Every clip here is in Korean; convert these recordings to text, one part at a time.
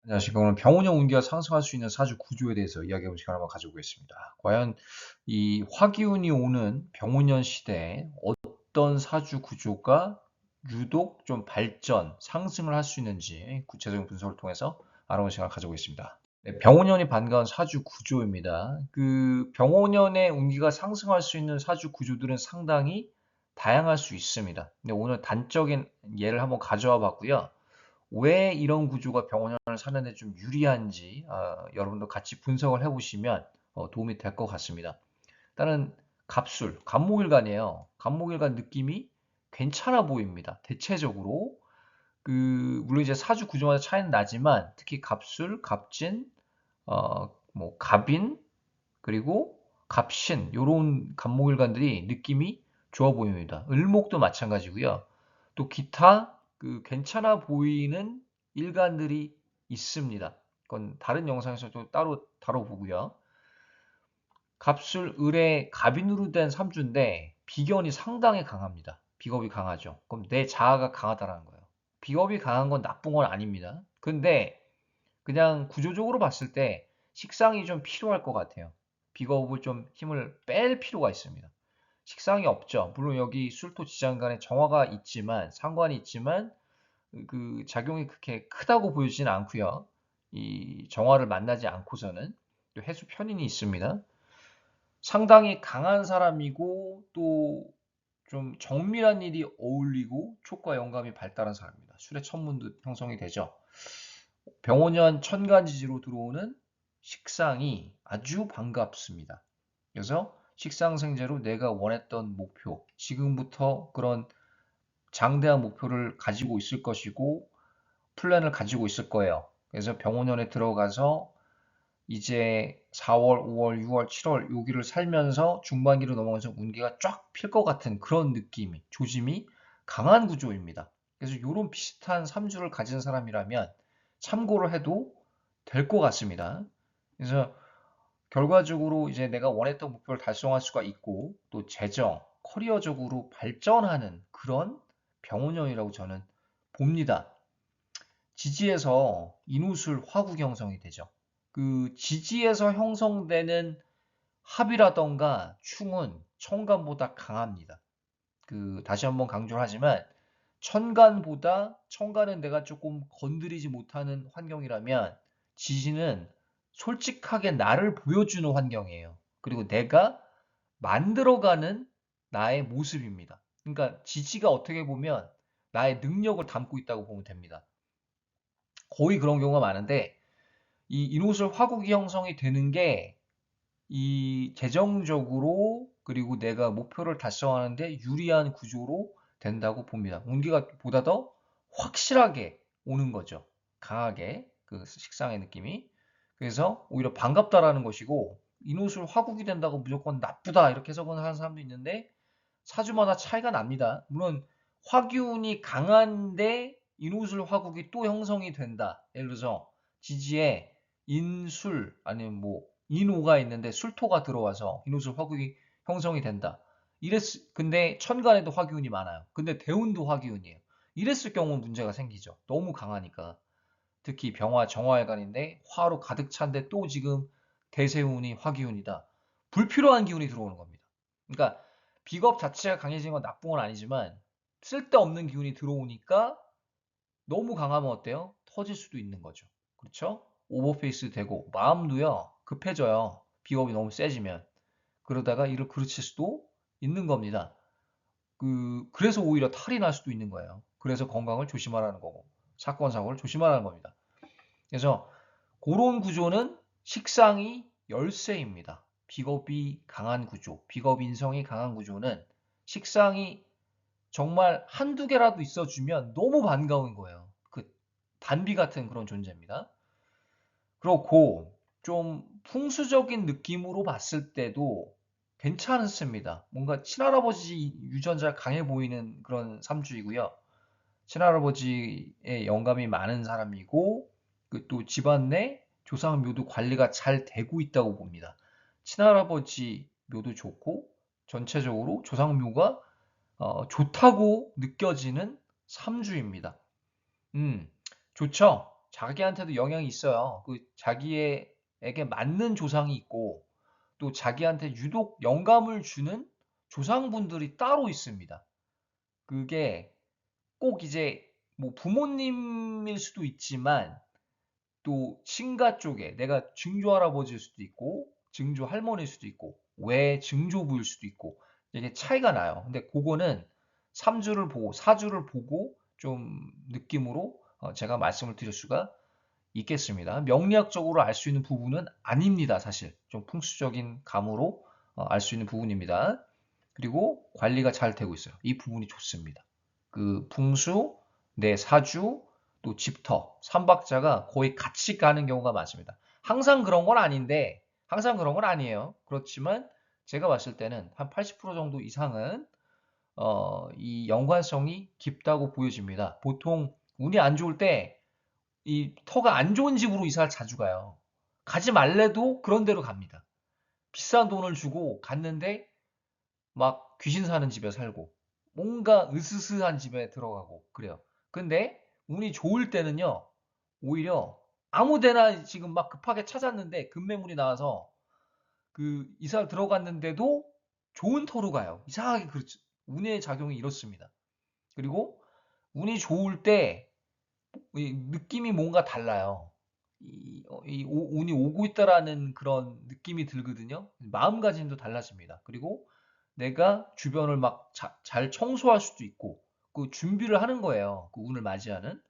안녕하십니까. 오늘 병원형 운기가 상승할 수 있는 사주 구조에 대해서 이야기해볼 시간을 한번 가져보겠습니다. 과연 이 화기운이 오는 병원년 시대에 어떤 사주 구조가 유독 좀 발전, 상승을 할 수 있는지 구체적인 분석을 통해서 알아보는 시간을 가져보겠습니다. 네, 병원년이 반가운 사주 구조입니다. 그 병원년의 운기가 상승할 수 있는 사주 구조들은 상당히 다양할 수 있습니다. 근데 오늘 단적인 예를 한번 가져와 봤고요. 왜 이런 구조가 병원을 사는 데 좀 유리한지 여러분도 같이 분석을 해보시면 도움이 될 것 같습니다. 일단은 갑술, 갑목일간이에요. 갑목일간 느낌이 괜찮아 보입니다. 대체적으로 물론 이제 사주 구조마다 차이는 나지만 특히 갑술, 갑진, 뭐 갑인 그리고 갑신 요런 갑목일간들이 느낌이 좋아 보입니다. 을목도 마찬가지고요. 또 기타 괜찮아 보이는 일간들이 있습니다. 그건 다른 영상에서 또 따로 다뤄보고요. 갑술, 을의 갑인으로 된 삼주인데 비견이 상당히 강합니다. 비겁이 강하죠. 그럼 내 자아가 강하다는 거예요. 비겁이 강한 건 나쁜 건 아닙니다. 근데 그냥 구조적으로 봤을 때 식상이 좀 필요할 것 같아요. 비겁을 좀 힘을 뺄 필요가 있습니다. 식상이 없죠. 물론 여기 술토 지장 간에 정화가 있지만 상관이 있지만 그 작용이 그렇게 크다고 보여지진 않고요. 이 정화를 만나지 않고서는 또 해수 편인이 있습니다. 상당히 강한 사람이고 또 좀 정밀한 일이 어울리고 촉과 영감이 발달한 사람입니다. 술의 천문도 형성이 되죠. 병오년 천간지지로 들어오는 식상이 아주 반갑습니다. 그래서 식상생재로 내가 원했던 목표, 지금부터 그런 장대한 목표를 가지고 있을 것이고 플랜을 가지고 있을 거예요. 그래서 병오년에 들어가서 이제 4월, 5월, 6월, 7월 여기를 살면서 중반기로 넘어가서 운기가 쫙 필 것 같은 그런 느낌이, 조짐이 강한 구조입니다. 그래서 이런 비슷한 3주를 가진 사람이라면 참고를 해도 될 것 같습니다. 그래서 결과적으로 이제 내가 원했던 목표를 달성할 수가 있고 또 재정, 커리어적으로 발전하는 그런 병원형이라고 저는 봅니다. 지지에서 인후술 화구 형성이 되죠. 그 지지에서 형성되는 합이라던가 충은 천간보다 강합니다. 다시 한번 강조를 하지만 천간은 내가 조금 건드리지 못하는 환경이라면 지지는 솔직하게 나를 보여주는 환경이에요. 그리고 내가 만들어가는 나의 모습입니다. 그러니까 지지가 어떻게 보면 나의 능력을 담고 있다고 보면 됩니다. 거의 그런 경우가 많은데 이 인호술 화국이 형성이 되는 게 이 재정적으로 그리고 내가 목표를 달성하는데 유리한 구조로 된다고 봅니다. 운기가 보다 더 확실하게 오는 거죠. 강하게 그 식상의 느낌이. 그래서 오히려 반갑다라는 것이고 인호술 화국이 된다고 무조건 나쁘다 이렇게 해석을 하는 사람도 있는데 사주마다 차이가 납니다. 물론 화기운이 강한데 인호술 화국이 또 형성이 된다. 예를 들어서 지지에 인술 아니면 뭐 인오가 있는데 술토가 들어와서 인호술 화국이 형성이 된다. 근데 천간에도 화기운이 많아요. 근데 대운도 화기운이에요. 이랬을 경우 문제가 생기죠. 너무 강하니까. 특히 병화 정화일간인데 화로 가득 찬데 또 지금 대세운이 화기운이다. 불필요한 기운이 들어오는 겁니다. 그러니까 비겁 자체가 강해진 건 나쁜 건 아니지만 쓸데없는 기운이 들어오니까 너무 강하면 어때요? 터질 수도 있는 거죠. 그렇죠? 오버페이스 되고 마음도요 급해져요. 비겁이 너무 세지면 그러다가 이를 그르칠 수도 있는 겁니다. 그래서 오히려 탈이 날 수도 있는 거예요. 그래서 건강을 조심하라는 거고 사건 사고를 조심하라는 겁니다. 그래서 그런 구조는 식상이 열쇠입니다. 비겁이 강한 구조, 비겁 인성이 강한 구조는 식상이 정말 한두 개라도 있어주면 너무 반가운 거예요. 그 단비 같은 그런 존재입니다. 그렇고 좀 풍수적인 느낌으로 봤을 때도 괜찮습니다. 뭔가 친할아버지 유전자 강해 보이는 그런 삼주이고요. 친할아버지의 영감이 많은 사람이고 또 집안 내 조상 묘도 관리가 잘 되고 있다고 봅니다. 친할아버지 묘도 좋고 전체적으로 조상 묘가 좋다고 느껴지는 삼주입니다. 좋죠? 자기한테도 영향이 있어요. 그 자기에게 맞는 조상이 있고 또 자기한테 유독 영감을 주는 조상분들이 따로 있습니다. 그게 꼭 이제 뭐 부모님일 수도 있지만 또 친가 쪽에 내가 증조 할아버지일 수도 있고 증조 할머니일 수도 있고 외 증조부일 수도 있고 이게 차이가 나요. 근데 그거는 3주를 보고 4주를 보고 좀 느낌으로 제가 말씀을 드릴 수가 있겠습니다. 명리학적으로 알 수 있는 부분은 아닙니다. 사실 좀 풍수적인 감으로 알 수 있는 부분입니다. 그리고 관리가 잘 되고 있어요. 이 부분이 좋습니다. 그 풍수, 내 사주, 또 집터, 삼박자가 거의 같이 가는 경우가 많습니다. 항상 그런 건 아닌데, 항상 그런 건 아니에요. 그렇지만 제가 봤을 때는 한 80% 정도 이상은 이 연관성이 깊다고 보여집니다. 보통 운이 안 좋을 때 이 터가 안 좋은 집으로 이사를 자주 가요. 가지 말래도 그런 데로 갑니다. 비싼 돈을 주고 갔는데 막 귀신 사는 집에 살고 뭔가 으스스한 집에 들어가고 그래요. 근데 운이 좋을 때는요. 오히려 아무 데나 지금 막 급하게 찾았는데 급매물이 나와서 그 이사를 들어갔는데도 좋은 터로 가요. 이상하게 그렇죠. 운의 작용이 이렇습니다. 그리고 운이 좋을 때 느낌이 뭔가 달라요. 운이 오고 있다라는 그런 느낌이 들거든요. 마음가짐도 달라집니다. 그리고 내가 주변을 막 잘 청소할 수도 있고, 그 준비를 하는 거예요. 그 운을 맞이하는.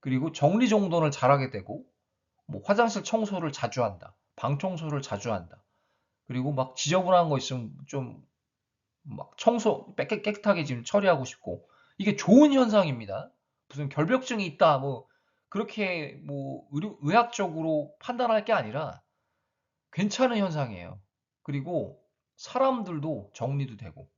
그리고 정리정돈을 잘하게 되고, 뭐 화장실 청소를 자주 한다. 방 청소를 자주 한다. 그리고 막 지저분한 거 있으면 좀 막 청소 깨끗하게 지금 처리하고 싶고, 이게 좋은 현상입니다. 무슨 결벽증이 있다, 뭐, 그렇게 뭐, 의학적으로 판단할 게 아니라 괜찮은 현상이에요. 그리고 사람들도 정리도 되고,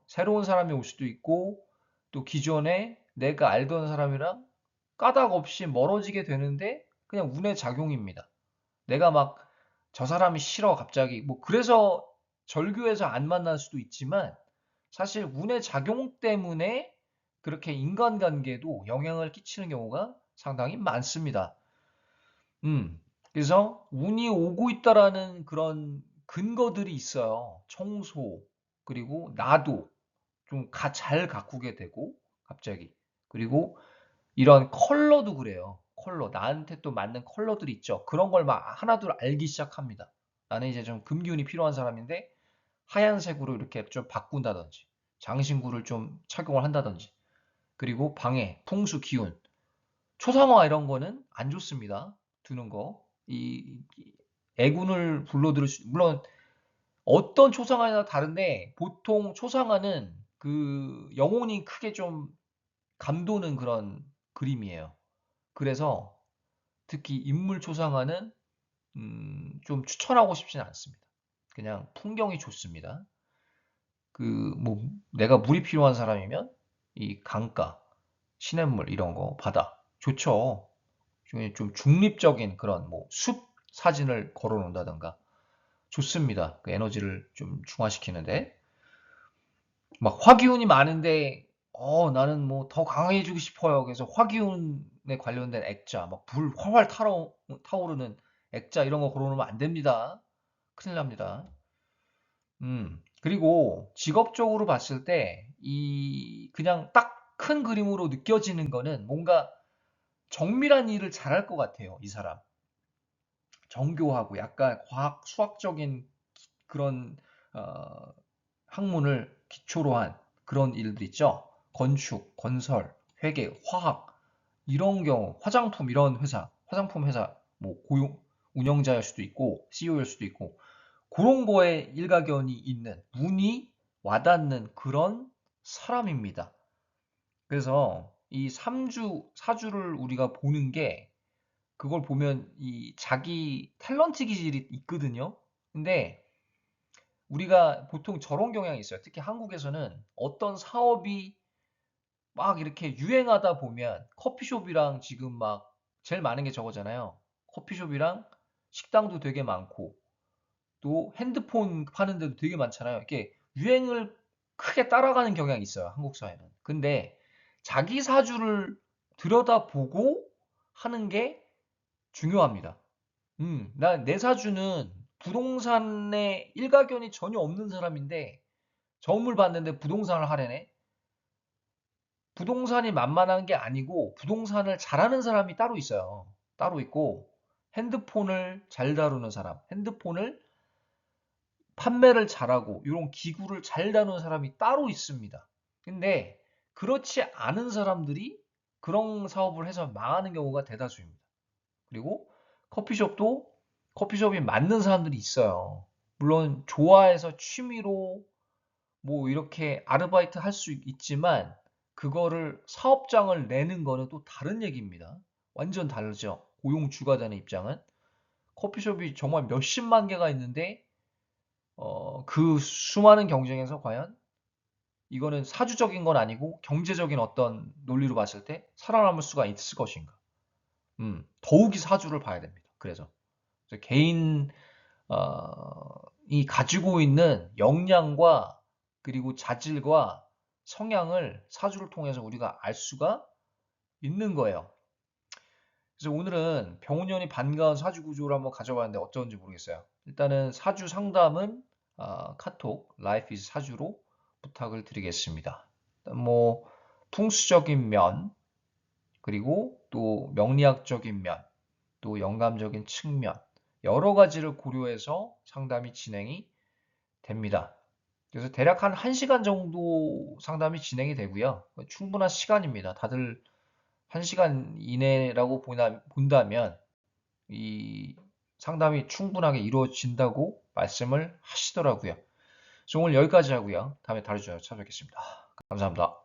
새로운 사람이 올 수도 있고, 또 기존에 내가 알던 사람이랑 까닭 없이 멀어지게 되는데, 그냥 운의 작용입니다. 내가 막 저 사람이 싫어 갑자기 뭐 그래서 절교에서 안 만날 수도 있지만 사실 운의 작용 때문에 그렇게 인간관계에도 영향을 끼치는 경우가 상당히 많습니다. 그래서 운이 오고 있다라는 그런 근거들이 있어요. 청소, 그리고 나도 좀 잘 가꾸게 되고, 갑자기. 그리고 이런 컬러도 그래요. 컬러. 나한테 또 맞는 컬러들이 있죠. 그런 걸 막 하나둘 알기 시작합니다. 나는 이제 좀 금기운이 필요한 사람인데, 하얀색으로 이렇게 좀 바꾼다든지, 장신구를 좀 착용을 한다든지, 그리고 방해, 풍수, 기운, 초상화 이런 거는 안 좋습니다. 두는 거. 애군을 불러들일 수, 물론 어떤 초상화나 다른데, 보통 초상화는 그 영혼이 크게 좀 감도는 그런 그림이에요. 그래서 특히 인물 초상화는 좀 추천하고 싶지는 않습니다. 그냥 풍경이 좋습니다. 그 뭐 내가 물이 필요한 사람이면 이 강가, 시냇물 이런 거, 바다 좋죠. 좀 중립적인 그런 뭐 숲 사진을 걸어 놓는다든가 좋습니다. 그 에너지를 좀 중화시키는데 막 화기운이 많은데 나는 뭐 더 강해지고 싶어요. 그래서 화기운에 관련된 액자, 막 불 활활 타오르는 액자 이런 거 걸어놓으면 안 됩니다. 큰일 납니다. 그리고 직업적으로 봤을 때 그냥 딱 큰 그림으로 느껴지는 거는 뭔가 정밀한 일을 잘할 것 같아요. 이 사람. 정교하고 약간 과학, 수학적인 그런 어, 학문을 기초로 한 그런 일들 있죠. 건축, 건설, 회계, 화학 이런 경우, 화장품 이런 회사, 화장품 회사 뭐 고용 운영자일 수도 있고 CEO일 수도 있고 그런 거에 일가견이 있는 운이 와닿는 그런 사람입니다. 그래서 이 3주, 4주를 우리가 보는 게 그걸 보면 이 자기 탤런트 기질이 있거든요. 근데 우리가 보통 저런 경향이 있어요. 특히 한국에서는 어떤 사업이 막 이렇게 유행하다 보면 커피숍이랑 지금 막 제일 많은 게 저거잖아요. 커피숍이랑 식당도 되게 많고 또 핸드폰 파는 데도 되게 많잖아요. 이렇게 유행을 크게 따라가는 경향이 있어요. 한국 사회는. 근데 자기 사주를 들여다보고 하는 게 중요합니다. 내 사주는 부동산에 일가견이 전혀 없는 사람인데 저음을 봤는데 부동산을 하려네. 부동산이 만만한 게 아니고 부동산을 잘하는 사람이 따로 있어요. 따로 있고 핸드폰을 잘 다루는 사람, 핸드폰을 판매를 잘하고 이런 기구를 잘 다루는 사람이 따로 있습니다. 근데 그렇지 않은 사람들이 그런 사업을 해서 망하는 경우가 대다수입니다. 그리고 커피숍도 커피숍이 맞는 사람들이 있어요. 물론 좋아해서 취미로 뭐 이렇게 아르바이트 할 수 있지만 그거를 사업장을 내는 거는 또 다른 얘기입니다. 완전 다르죠. 고용주가자의 입장은. 커피숍이 정말 몇십만 개가 있는데 그 수많은 경쟁에서 과연 이거는 사주적인 건 아니고 경제적인 어떤 논리로 봤을 때 살아남을 수가 있을 것인가. 더욱이 사주를 봐야 됩니다. 그래서 개인 이 가지고 있는 역량과 그리고 자질과 성향을 사주를 통해서 우리가 알 수가 있는 거예요. 그래서 오늘은 병훈년이 반가운 사주 구조를 한번 가져봤는데 어쩐지 모르겠어요. 일단은 사주 상담은 카톡 Life is 사주로 부탁을 드리겠습니다. 일단 뭐 풍수적인 면 그리고 또 명리학적인 면, 또 영감적인 측면 여러 가지를 고려해서 상담이 진행이 됩니다. 그래서 대략 한 1시간 정도 상담이 진행이 되고요. 충분한 시간입니다. 다들 1시간 이내라고 본다면 이 상담이 충분하게 이루어진다고 말씀을 하시더라고요. 그래서 오늘 여기까지 하고요. 다음에 다른 주제로 찾아뵙겠습니다. 감사합니다.